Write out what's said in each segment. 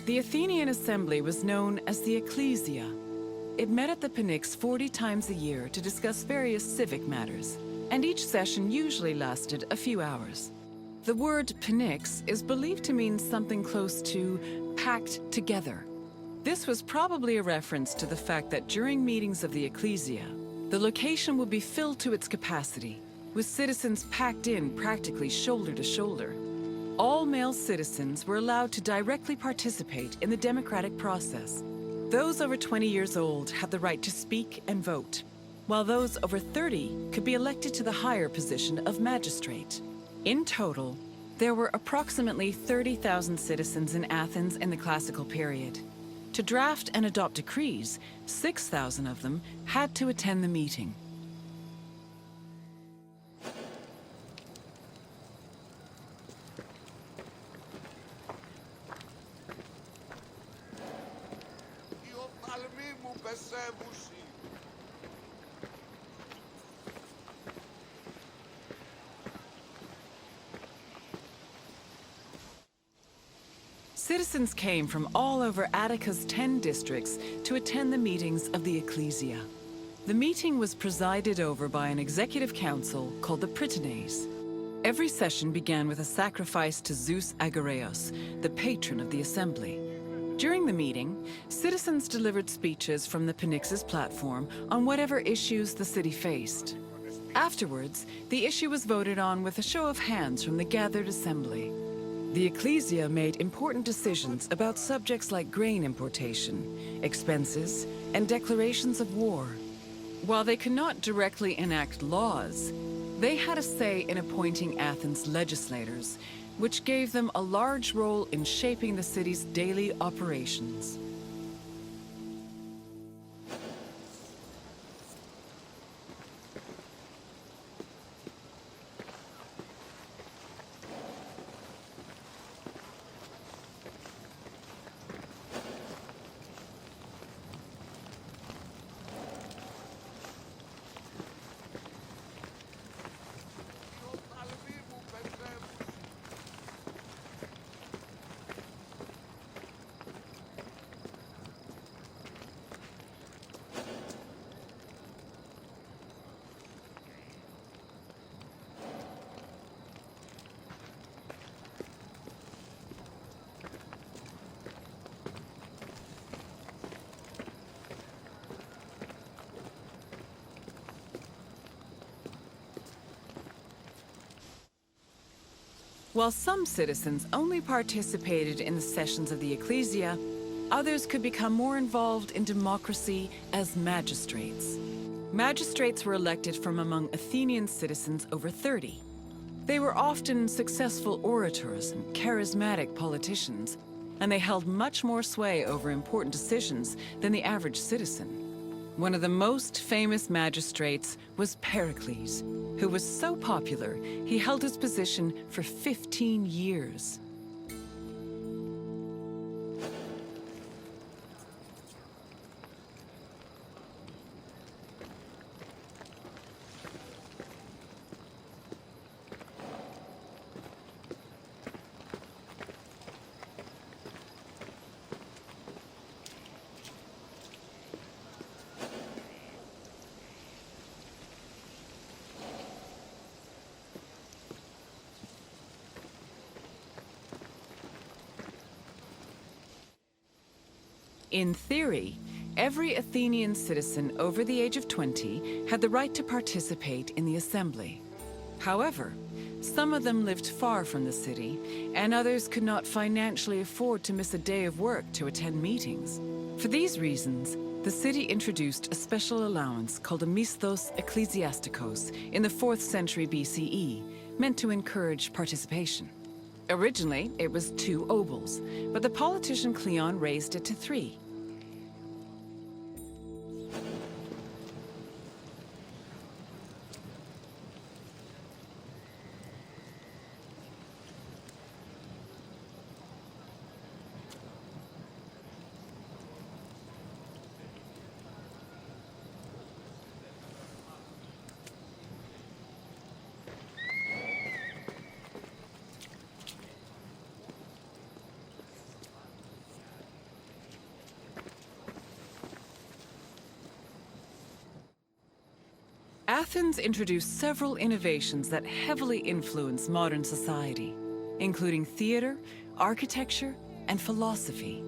The Athenian assembly was known as the Ecclesia. It met at the Pnyx 40 times a year to discuss various civic matters, and each session usually lasted a few hours. The word Pnyx is believed to mean something close to packed together. This was probably a reference to the fact that during meetings of the Ecclesia, the location would be filled to its capacity, with citizens packed in practically shoulder to shoulder. All male citizens were allowed to directly participate in the democratic process. Those over 20 years old had the right to speak and vote, while those over 30 could be elected to the higher position of magistrate. In total, there were approximately 30,000 citizens in Athens in the classical period. To draft and adopt decrees, 6,000 of them had to attend the meeting. Citizens came from all over Attica's 10 districts to attend the meetings of the Ecclesia. The meeting was presided over by an executive council called the Prytanes. Every session began with a sacrifice to Zeus Agoreos, the patron of the assembly. During the meeting, citizens delivered speeches from the Pnyx's platform on whatever issues the city faced. Afterwards, the issue was voted on with a show of hands from the gathered assembly. The Ecclesia made important decisions about subjects like grain importation, expenses, and declarations of war. While they could not directly enact laws, they had a say in appointing Athens' legislators, which gave them a large role in shaping the city's daily operations. While some citizens only participated in the sessions of the Ecclesia, others could become more involved in democracy as magistrates. Magistrates were elected from among Athenian citizens over 30. They were often successful orators and charismatic politicians, and they held much more sway over important decisions than the average citizen. One of the most famous magistrates was Pericles, who was so popular, he held his position for 15 years. In theory, every Athenian citizen over the age of 20 had the right to participate in the assembly. However, some of them lived far from the city, and others could not financially afford to miss a day of work to attend meetings. For these reasons, the city introduced a special allowance called a misthos ecclesiastikos in the 4th century BCE, meant to encourage participation. Originally, it was 2 obols, but the politician Cleon raised it to 3. Athens introduced several innovations that heavily influence modern society, including theater, architecture, and philosophy.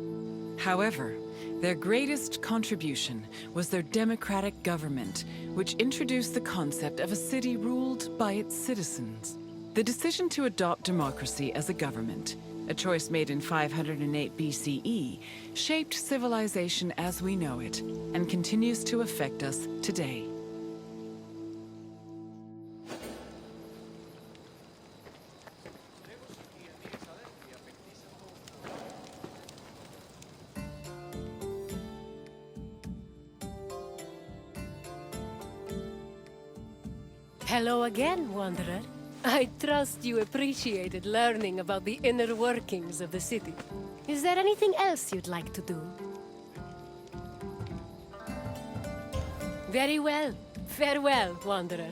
However, their greatest contribution was their democratic government, which introduced the concept of a city ruled by its citizens. The decision to adopt democracy as a government, a choice made in 508 BCE, shaped civilization as we know it, and continues to affect us today. Hello again, Wanderer. I trust you appreciated learning about the inner workings of the city. Is there anything else you'd like to do? Very well. Farewell, Wanderer.